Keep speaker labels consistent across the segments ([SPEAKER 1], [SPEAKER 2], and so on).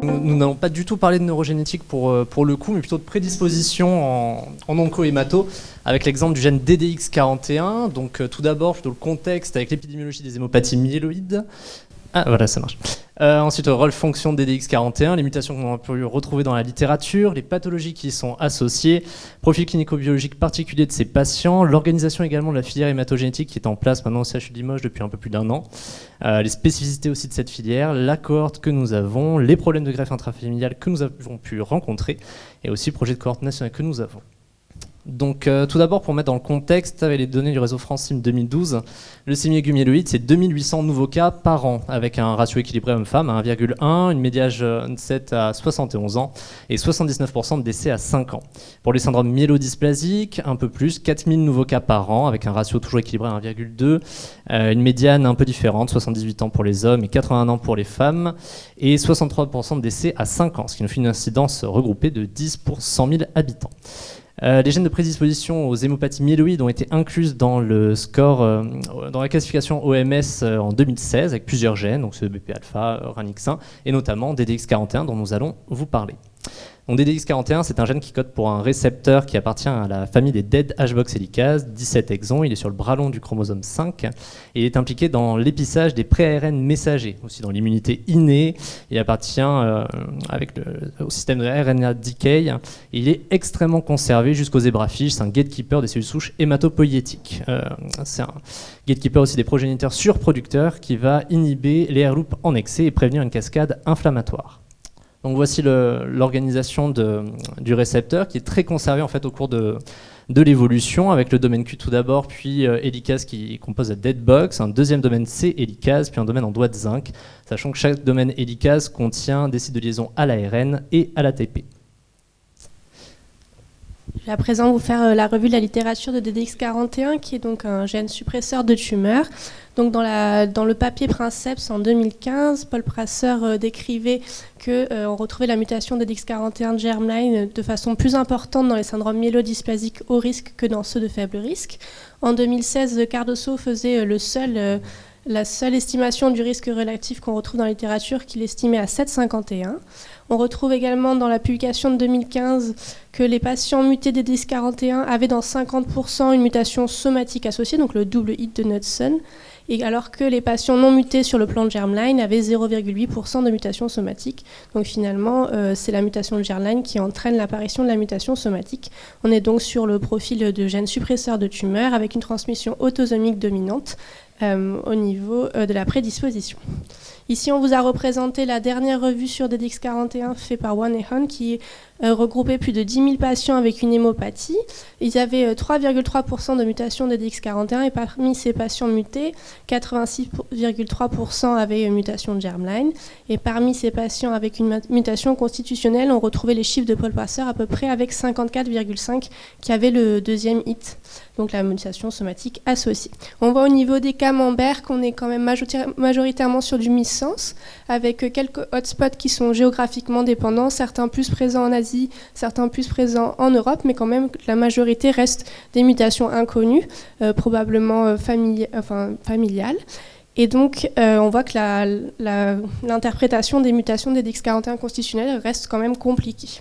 [SPEAKER 1] Nous n'allons pas du tout parler de neurogénétique pour le coup, mais plutôt de prédisposition en onco-hémato, avec l'exemple du gène DDX41. Donc tout d'abord, plutôt le contexte avec l'épidémiologie des hémopathies myéloïdes. Ah voilà, ça marche. Ensuite, le rôle-fonction de DDX41, les mutations qu'on a pu retrouver dans la littérature, les pathologies qui y sont associées, profil clinico-biologique particulier de ces patients, l'organisation également de la filière hématogénétique qui est en place maintenant au CHU de Limoges depuis un peu plus d'1 an, les spécificités aussi de cette filière, la cohorte que nous avons, les problèmes de greffe intrafamiliale que nous avons pu rencontrer, et aussi le projet de cohorte nationale que nous avons. Donc tout d'abord, pour mettre dans le contexte, avec les données du réseau Francim 2012, le leucémie myéloïde, c'est 2800 nouveaux cas par an, avec un ratio équilibré homme-femme à 1,1, une médiane onset à 71 ans et 79% de décès à 5 ans. Pour les syndromes myélodysplasiques, un peu plus, 4000 nouveaux cas par an, avec un ratio toujours équilibré à 1,2, une médiane un peu différente, 78 ans pour les hommes et 81 ans pour les femmes, et 63% de décès à 5 ans, ce qui nous fait une incidence regroupée de 10 pour 100 000 habitants. Les gènes de prédisposition aux hémopathies myéloïdes ont été inclus dans le score, dans la classification OMS en 2016 avec plusieurs gènes, donc ce BP-alpha, RANX1 et notamment DDX41 dont nous allons vous parler. Donc DDX41, c'est un gène qui code pour un récepteur qui appartient à la famille des dead H-box hélicases, 17 exons, il est sur le bras long du chromosome 5 et il est impliqué dans l'épissage des pré-ARN messagers, aussi dans l'immunité innée, il appartient au système de RNA decay et il est extrêmement conservé jusqu'aux zébrafiches, c'est un gatekeeper des cellules souches hématopoïétiques. C'est un gatekeeper aussi des progéniteurs surproducteurs qui va inhiber les air loops en excès et prévenir une cascade inflammatoire. Donc voici l'organisation du récepteur qui est très conservé en fait au cours de l'évolution avec le domaine Q tout d'abord, puis hélicase qui compose la dead box, un deuxième domaine C hélicase, puis un domaine en doigt de zinc, sachant que chaque domaine hélicase contient des sites de liaison à l'ARN et à l'ATP.
[SPEAKER 2] Je vais à présent vous faire la revue de la littérature de DDX41, qui est donc un gène suppresseur de tumeur. Donc dans le papier Princeps en 2015, Paul Prasser décrivait qu'on retrouvait la mutation DDX41 de germline de façon plus importante dans les syndromes myélodysplasiques haut risque que dans ceux de faible risque. En 2016, Cardoso faisait la seule estimation du risque relatif qu'on retrouve dans la littérature, qu'il estimait à 7,51. On retrouve également dans la publication de 2015 que les patients mutés DDX41 avaient dans 50% une mutation somatique associée, donc le double hit de Knudsen, et alors que les patients non mutés sur le plan de germline avaient 0,8% de mutation somatique. Donc finalement, c'est la mutation de germline qui entraîne l'apparition de la mutation somatique. On est donc sur le profil de gène suppresseur de tumeur avec une transmission autosomique dominante au niveau de la prédisposition. Ici, on vous a représenté la dernière revue sur DDX41 faite par Wan et Han qui regroupait plus de 10 000 patients avec une hémopathie. Ils avaient 3,3% de mutation DDX41 et parmi ces patients mutés, 86,3% avaient une mutation de germline. Et parmi ces patients avec une mutation constitutionnelle, on retrouvait les chiffres de Paul Prasser à peu près avec 54,5% qui avaient le deuxième hit, donc la mutation somatique associée. On voit au niveau des camemberts qu'on est quand même majoritairement sur du missense, avec quelques hotspots qui sont géographiquement dépendants, certains plus présents en Asie, certains plus présents en Europe, mais quand même la majorité reste des mutations inconnues, probablement familiales. Et donc, on voit que l'interprétation des mutations des DDX41 constitutionnelles reste quand même compliquée.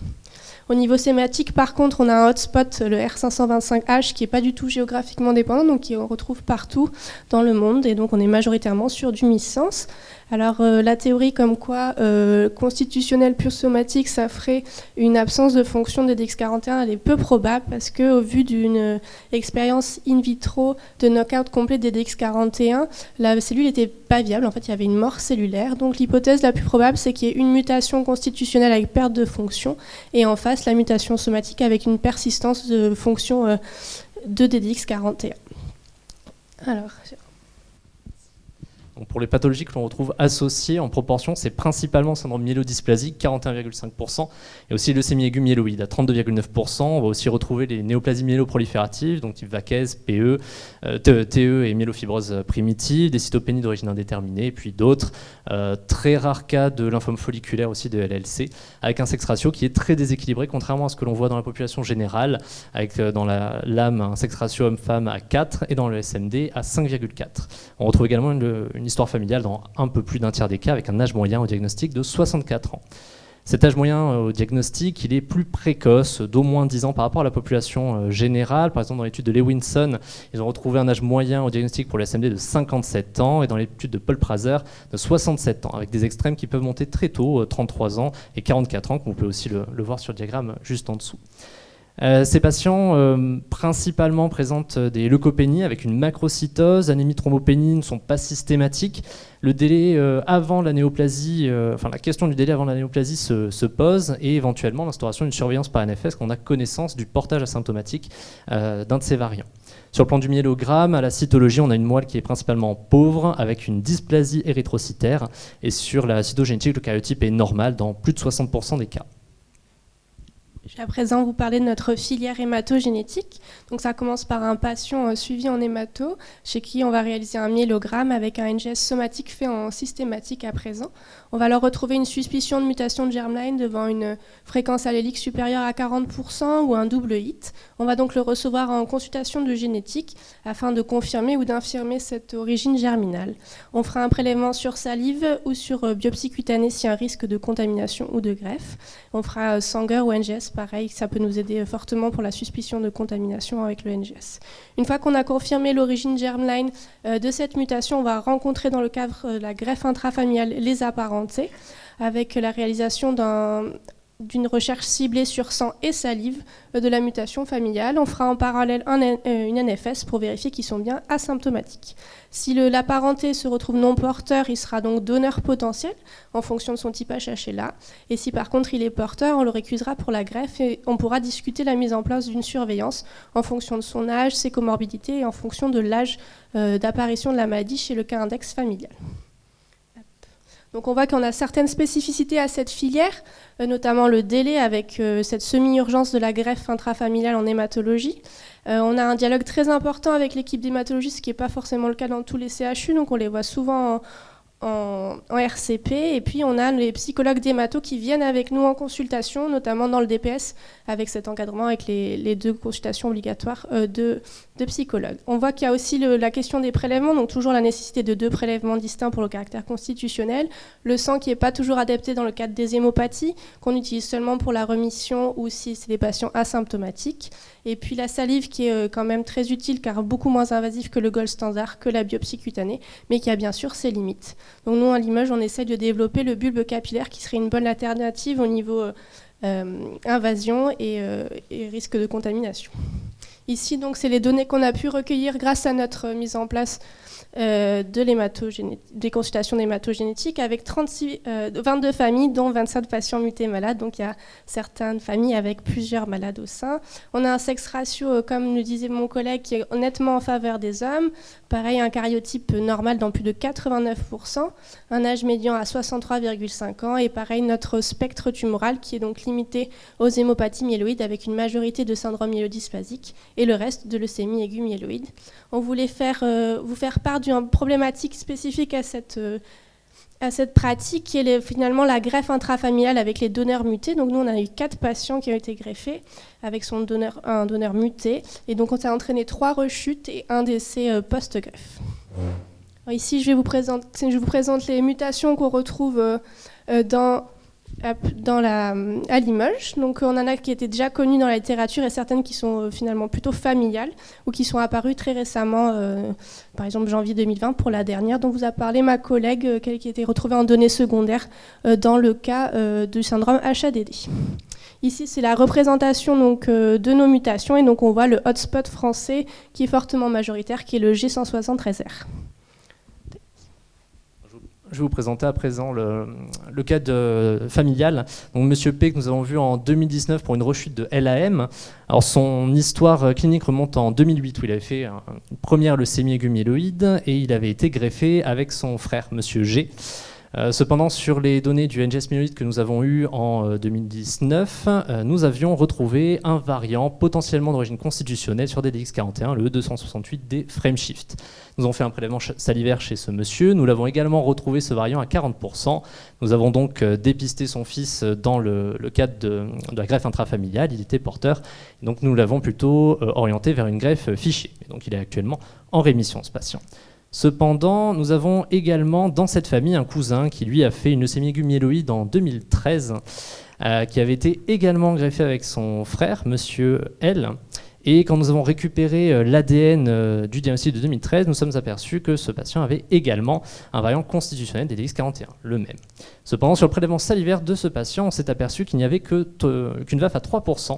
[SPEAKER 2] Au niveau sématique, par contre, on a un hotspot, le R525H, qui n'est pas du tout géographiquement dépendant, donc qui on retrouve partout dans le monde, et donc on est majoritairement sur du missense. Alors la théorie comme quoi constitutionnelle pure somatique, ça ferait une absence de fonction de DDX41, elle est peu probable parce qu'au vu d'une expérience in vitro de knockout complet de DDX41, la cellule n'était pas viable, en fait il y avait une mort cellulaire. Donc l'hypothèse la plus probable, c'est qu'il y ait une mutation constitutionnelle avec perte de fonction et en face la mutation somatique avec une persistance de fonction de DDX41. Alors...
[SPEAKER 1] Donc pour les pathologies que l'on retrouve associées en proportion, c'est principalement le syndrome myélodysplasique, 41,5%, et aussi leucémie aiguë myéloïde à 32,9%. On va aussi retrouver les néoplasies myéloprolifératives, donc type Vaquez, PE, TE et myélofibrose primitive, des cytopénies d'origine indéterminée, et puis d'autres. Très rares cas de lymphome folliculaire aussi de LLC, avec un sexe ratio qui est très déséquilibré, contrairement à ce que l'on voit dans la population générale, avec dans la LAM un sexe ratio homme-femme à 4 et dans le SMD à 5,4. On retrouve également une histoire familiale dans un peu plus d'un tiers des cas, avec un âge moyen au diagnostic de 64 ans. Cet âge moyen au diagnostic, il est plus précoce, d'au moins 10 ans par rapport à la population générale. Par exemple, dans l'étude de Lewinson, ils ont retrouvé un âge moyen au diagnostic pour la SMD de 57 ans, et dans l'étude de Paul Prazer de 67 ans, avec des extrêmes qui peuvent monter très tôt, 33 ans et 44 ans, comme on peut aussi le voir sur le diagramme juste en dessous. Ces patients principalement présentent des leucopénies avec une macrocytose, anémie, thrombopénie ne sont pas systématiques. Le délai avant la néoplasie, la question du délai avant la néoplasie se pose, et éventuellement l'instauration d'une surveillance par NFS quand on a connaissance du portage asymptomatique d'un de ces variants. Sur le plan du myélogramme, à la cytologie, on a une moelle qui est principalement pauvre avec une dysplasie érythrocytaire, et sur la cytogénétique, le karyotype est normal dans plus de 60% des cas.
[SPEAKER 2] Je vais à présent vous parler de notre filière hématogénétique. Donc ça commence par un patient suivi en hémato, chez qui on va réaliser un myélogramme avec un NGS somatique fait en systématique à présent. On va leur retrouver une suspicion de mutation de germline devant une fréquence allélique supérieure à 40% ou un double hit. On va donc le recevoir en consultation de génétique afin de confirmer ou d'infirmer cette origine germinale. On fera un prélèvement sur salive ou sur biopsie cutanée s'il y a un risque de contamination ou de greffe. On fera Sanger ou NGS, pareil, ça peut nous aider fortement pour la suspicion de contamination avec le NGS. Une fois qu'on a confirmé l'origine germline de cette mutation, on va rencontrer dans le cadre de la greffe intrafamiliale les apparentés, avec la réalisation d'une recherche ciblée sur sang et salive de la mutation familiale. On fera en parallèle une NFS pour vérifier qu'ils sont bien asymptomatiques. Si l'apparenté se retrouve non porteur, il sera donc donneur potentiel en fonction de son type HLA. Et si par contre il est porteur, on le récusera pour la greffe et on pourra discuter la mise en place d'une surveillance en fonction de son âge, ses comorbidités et en fonction de l'âge d'apparition de la maladie chez le cas index familial. Donc on voit qu'on a certaines spécificités à cette filière, notamment le délai avec cette semi-urgence de la greffe intrafamiliale en hématologie. On a un dialogue très important avec l'équipe d'hématologie, ce qui n'est pas forcément le cas dans tous les CHU, donc on les voit souvent en RCP. Et puis on a les psychologues d'hémato qui viennent avec nous en consultation, notamment dans le DPS, avec cet encadrement, avec les 2 consultations obligatoires de psychologues. On voit qu'il y a aussi la question des prélèvements, donc toujours la nécessité de 2 prélèvements distincts pour le caractère constitutionnel. Le sang qui n'est pas toujours adapté dans le cadre des hémopathies, qu'on utilise seulement pour la remission ou si c'est des patients asymptomatiques. Et puis la salive qui est quand même très utile car beaucoup moins invasive que le gold standard, que la biopsie cutanée, mais qui a bien sûr ses limites. Donc nous, à Limoges, on essaie de développer le bulbe capillaire qui serait une bonne alternative au niveau invasion et risque de contamination. Ici, donc, c'est les données qu'on a pu recueillir grâce à notre mise en place des consultations d'hématogénétique avec 22 familles, dont 27 patients mutés malades. Donc, il y a certaines familles avec plusieurs malades au sein. On a un sexe ratio, comme le disait mon collègue, qui est nettement en faveur des hommes. Pareil, un karyotype normal dans plus de 89%, un âge médian à 63,5 ans et pareil, notre spectre tumoral qui est donc limité aux hémopathies myéloïdes avec une majorité de syndrome myélodysplasique et le reste de leucémie aiguë myéloïde. On voulait vous faire part d'une problématique spécifique à cette pratique qui est finalement la greffe intrafamiliale avec les donneurs mutés. Donc nous, on a eu 4 patients qui ont été greffés avec un donneur muté. Et donc on s'est entraîné 3 rechutes et un décès post-greffe. Ici, je vous présente les mutations qu'on retrouve à Limoges. Donc on en a qui étaient déjà connues dans la littérature et certaines qui sont finalement plutôt familiales ou qui sont apparues très récemment, par exemple janvier 2020 pour la dernière dont vous a parlé ma collègue, qui a été retrouvée en données secondaires dans le cas du syndrome HADD. Ici, c'est la représentation donc, de nos mutations et donc on voit le hotspot français qui est fortement majoritaire, qui est le G173R.
[SPEAKER 1] Je vais vous présenter à présent le cas familial. Donc, Monsieur P, que nous avons vu en 2019 pour une rechute de LAM. Alors, son histoire clinique remonte en 2008, où il avait fait une première leucémie aiguë myéloïde et il avait été greffé avec son frère, Monsieur G. Cependant, sur les données du NGS myéloïde que nous avons eues en 2019, nous avions retrouvé un variant potentiellement d'origine constitutionnelle sur DDX41, le E268 des frameshift. Nous avons fait un prélèvement salivaire chez ce monsieur. Nous l'avons également retrouvé, ce variant, à 40%. Nous avons donc dépisté son fils dans le cadre de la greffe intrafamiliale. Il était porteur. Donc nous l'avons plutôt orienté vers une greffe fichier. Et donc il est actuellement en rémission, ce patient. Cependant, nous avons également dans cette famille un cousin qui lui a fait une leucémie aiguë myéloïde en 2013 qui avait été également greffé avec son frère, Monsieur L. Et quand nous avons récupéré l'ADN du diagnostic de 2013, nous sommes aperçus que ce patient avait également un variant constitutionnel DDX41, le même. Cependant, sur le prélèvement salivaire de ce patient, on s'est aperçu qu'il n'y avait qu'une VAF à 3%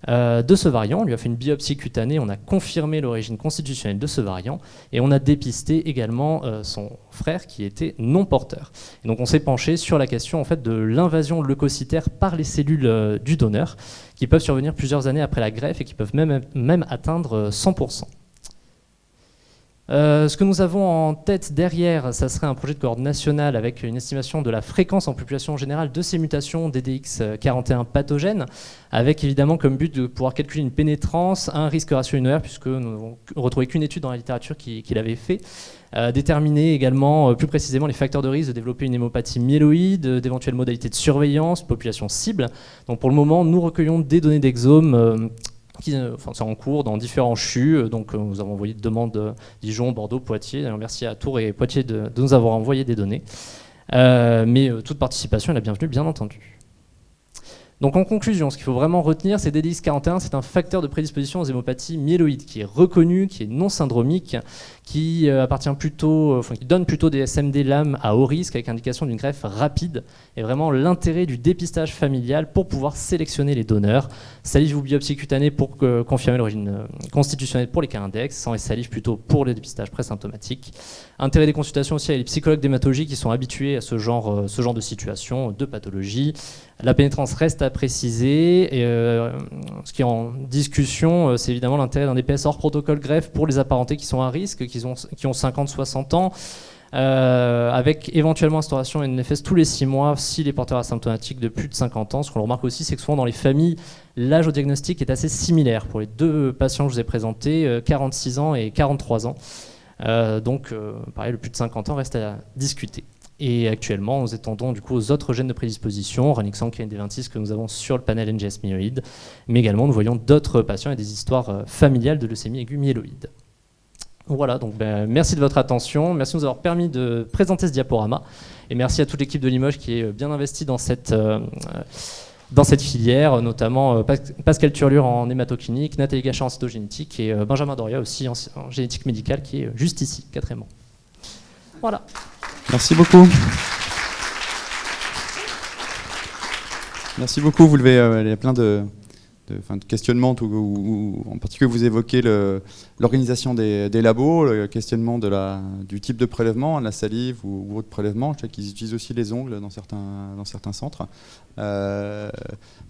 [SPEAKER 1] de ce variant. On lui a fait une biopsie cutanée, on a confirmé l'origine constitutionnelle de ce variant et on a dépisté également son frère qui était non porteur. Et donc on s'est penché sur la question en fait, de l'invasion leucocytaire par les cellules du donneur qui peuvent survenir plusieurs années après la greffe et qui peuvent même atteindre 100%. Ce que nous avons en tête derrière, ça serait un projet de cohorte nationale avec une estimation de la fréquence en population générale de ces mutations DDX41 pathogènes, avec évidemment comme but de pouvoir calculer une pénétrance, un risque ratio UNR, puisque nous n'avons retrouvé qu'une étude dans la littérature qui l'avait fait, déterminer également plus précisément les facteurs de risque de développer une hémopathie myéloïde, d'éventuelles modalités de surveillance, population cible. Donc pour le moment, nous recueillons des données d'exome c'est en cours dans différents CHU, donc nous avons envoyé des demandes Dijon, Bordeaux, Poitiers. Alors, merci à Tours et Poitiers de nous avoir envoyé des données. Mais toute participation est la bienvenue, bien entendu. Donc en conclusion, ce qu'il faut vraiment retenir, c'est que DDX41, c'est un facteur de prédisposition aux hémopathies myéloïdes qui est reconnu, qui est non syndromique, qui qui donne plutôt des SMD LAM à haut risque avec indication d'une greffe rapide. Et vraiment l'intérêt du dépistage familial pour pouvoir sélectionner les donneurs. Salive ou biopsie cutanée pour confirmer l'origine constitutionnelle pour les cas index, sang et salive plutôt pour le dépistage présymptomatique. Intérêt des consultations aussi avec les psychologues d'hématologie qui sont habitués à ce genre de situation, de pathologie. La pénétrance reste à préciser. Et, ce qui est en discussion, c'est évidemment l'intérêt d'un DPS hors protocole greffe pour les apparentés qui sont à risque, qui ont 50-60 ans, avec éventuellement instauration NFS tous les 6 mois si les porteurs asymptomatiques de plus de 50 ans. Ce qu'on remarque aussi, c'est que souvent dans les familles, l'âge au diagnostic est assez similaire. Pour les deux patients que je vous ai présentés, 46 ans et 43 ans. Donc, pareil, le plus de 50 ans reste à discuter. Et actuellement, nous étendons du coup aux autres gènes de prédisposition, Renixan, KND26 que nous avons sur le panel NGS myéloïde, mais également nous voyons d'autres patients et des histoires familiales de leucémie aiguë myéloïde. Voilà, donc merci de votre attention, merci de nous avoir permis de présenter ce diaporama, et merci à toute l'équipe de Limoges qui est bien investie dans cette filière, notamment Pascal Turlure en hématoclinique, Nathalie Gachat en cytogénétique et Benjamin Doria aussi en génétique médicale qui est juste ici, quatrièmement. Voilà.
[SPEAKER 3] Merci beaucoup. Merci beaucoup. Vous levez, il y a plein de questionnements, en particulier vous évoquez l'organisation des labos, le questionnement du type de prélèvement, la salive ou autre prélèvement. Je sais qu'ils utilisent aussi les ongles dans certains centres.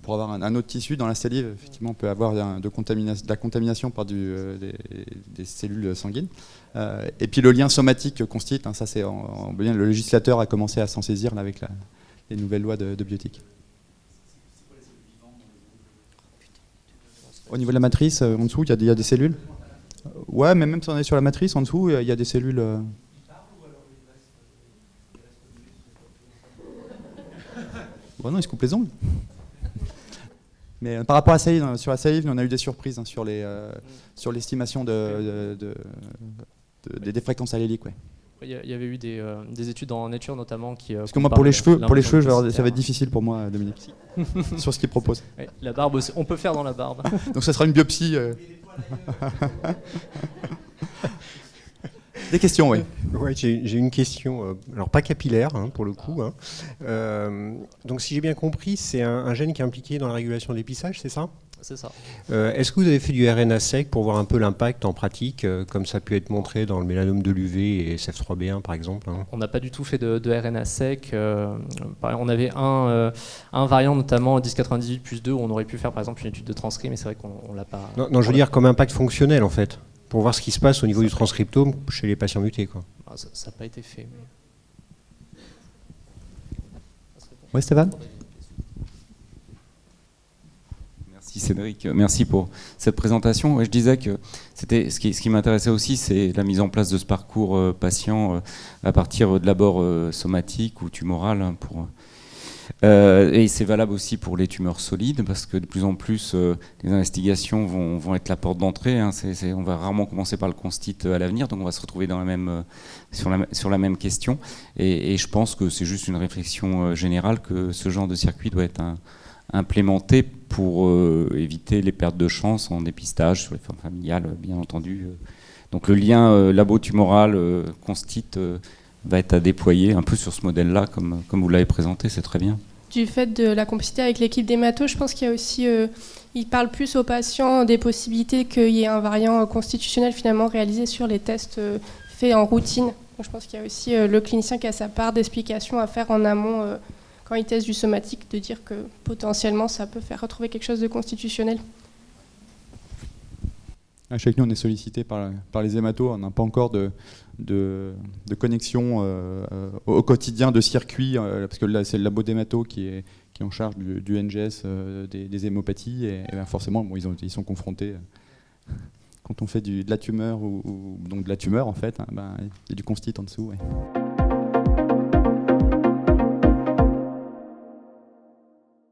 [SPEAKER 3] Pour avoir un autre tissu dans la salive, effectivement, on peut avoir de la contamination par des cellules sanguines. Et puis le lien somatique constate, ça c'est bien, le législateur a commencé à s'en saisir là, avec les nouvelles lois de bioéthique. Au niveau de la matrice, en dessous, il y a des cellules. Ouais, mais même si on est sur la matrice, en dessous, il y a des cellules. Bon, non, ils se coupent les ongles. Mais par rapport à salive, sur la salive, on a eu des surprises sur l'estimation des fréquences alléliques. Ouais.
[SPEAKER 1] Il y avait eu des études en nature notamment qui...
[SPEAKER 3] Parce que moi, pour les cheveux, ça va être difficile pour moi, Dominique, sur ce qu'il propose.
[SPEAKER 1] Ouais, la barbe aussi, on peut faire dans la barbe.
[SPEAKER 3] Donc ça sera une biopsie. Des questions, oui.
[SPEAKER 4] Ouais, j'ai une question, alors pas capillaire pour le coup. Donc si j'ai bien compris, c'est un gène qui est impliqué dans la régulation de l'épissage, c'est ça ?
[SPEAKER 1] C'est ça.
[SPEAKER 4] Est-ce que vous avez fait du RNA-seq pour voir un peu l'impact en pratique, comme ça a pu être montré dans le mélanome de l'UV et SF3B1 par exemple
[SPEAKER 1] On n'a pas du tout fait de RNA-seq. On avait un variant notamment 1098+2 où on aurait pu faire par exemple une étude de transcrit, mais c'est vrai qu'on l'a pas...
[SPEAKER 4] Non, je veux dire comme impact fonctionnel en fait, pour voir ce qui se passe au niveau du transcriptome chez les patients mutés. Quoi.
[SPEAKER 1] Ça n'a pas été fait. Mais...
[SPEAKER 3] Oui, Stéphane ?
[SPEAKER 5] Merci Cédric, merci pour cette présentation. Je disais que ce qui m'intéressait aussi, c'est la mise en place de ce parcours patient à partir de l'abord somatique ou tumoral. Et c'est valable aussi pour les tumeurs solides, parce que de plus en plus, les investigations vont être la porte d'entrée. On va rarement commencer par le constit à l'avenir, donc on va se retrouver dans sur la même question. Et je pense que c'est juste une réflexion générale que ce genre de circuit doit être implémentés pour éviter les pertes de chance en dépistage sur les formes familiales, bien entendu. Donc le lien labo-tumoral constit va être à déployer un peu sur ce modèle-là, comme vous l'avez présenté, c'est très bien.
[SPEAKER 2] Du fait de la complicité avec l'équipe d'hémato, je pense qu'il y a aussi, il parle plus aux patients des possibilités qu'il y ait un variant constitutionnel finalement réalisé sur les tests faits en routine. Donc, je pense qu'il y a aussi le clinicien qui a sa part d'explication à faire en amont quand il teste du somatique, de dire que potentiellement ça peut faire retrouver quelque chose de constitutionnel.
[SPEAKER 3] Je sais que nous on est sollicité par les hématos, on n'a pas encore de connexion au quotidien de circuit, parce que là c'est le labo d'hémato qui est en charge du NGS des hémopathies, et forcément bon, ils sont confrontés, quand on fait de la tumeur, ou donc de la tumeur en fait, il y a du constit en dessous. Ouais.